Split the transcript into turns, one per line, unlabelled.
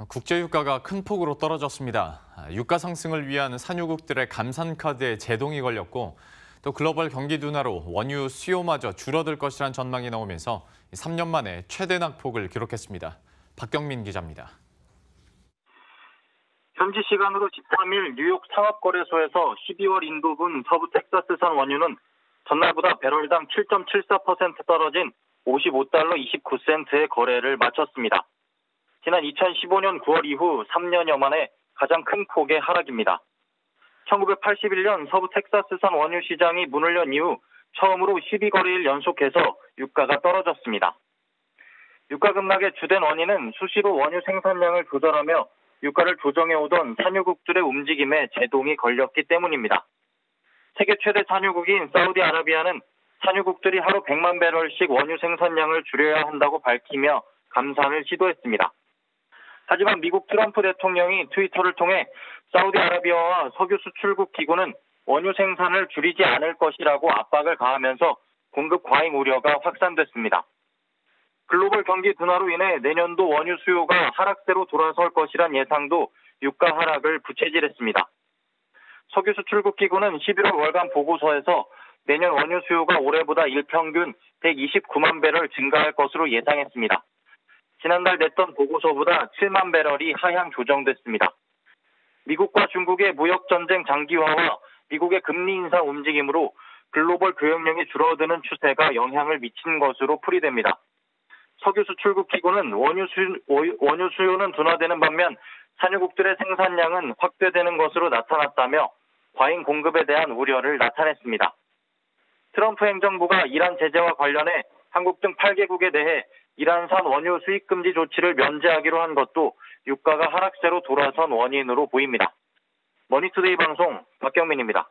국제유가가 큰 폭으로 떨어졌습니다. 유가 상승을 위한 산유국들의 감산카드에 제동이 걸렸고 또 글로벌 경기 둔화로 원유 수요마저 줄어들 것이란 전망이 나오면서 3년 만에 최대 낙폭을 기록했습니다. 박경민 기자입니다.
현지 시간으로 13일 뉴욕 상업거래소에서 12월 인도분 서부 텍사스산 원유는 전날보다 배럴당 7.74% 떨어진 $55 29센트의 거래를 마쳤습니다. 지난 2015년 9월 이후 3년여 만에 가장 큰 폭의 하락입니다. 1981년 서부 텍사스산 원유 시장이 문을 연 이후 처음으로 12거래일 연속해서 유가가 떨어졌습니다. 유가 급락의 주된 원인은 수시로 원유 생산량을 조절하며 유가를 조정해오던 산유국들의 움직임에 제동이 걸렸기 때문입니다. 세계 최대 산유국인 사우디아라비아는 산유국들이 하루 100만 배럴씩 원유 생산량을 줄여야 한다고 밝히며 감산을 시도했습니다. 하지만 미국 트럼프 대통령이 트위터를 통해 사우디아라비아와 석유 수출국 기구는 원유 생산을 줄이지 않을 것이라고 압박을 가하면서 공급 과잉 우려가 확산됐습니다. 글로벌 경기 둔화로 인해 내년도 원유 수요가 하락세로 돌아설 것이란 예상도 유가 하락을 부채질했습니다. 석유 수출국 기구는 11월 월간 보고서에서 내년 원유 수요가 올해보다 일평균 129만 배럴 증가할 것으로 예상했습니다. 지난달 냈던 보고서보다 7만 배럴이 하향 조정됐습니다. 미국과 중국의 무역전쟁 장기화와 미국의 금리 인상 움직임으로 글로벌 교역량이 줄어드는 추세가 영향을 미친 것으로 풀이됩니다. 석유 수출국 기구는 원유 수요는 둔화되는 반면 산유국들의 생산량은 확대되는 것으로 나타났다며 과잉 공급에 대한 우려를 나타냈습니다. 트럼프 행정부가 이란 제재와 관련해 한국 등 8개국에 대해 이란산 원유 수입 금지 조치를 면제하기로 한 것도 유가가 하락세로 돌아선 원인으로 보입니다. 머니투데이 방송 박경민입니다.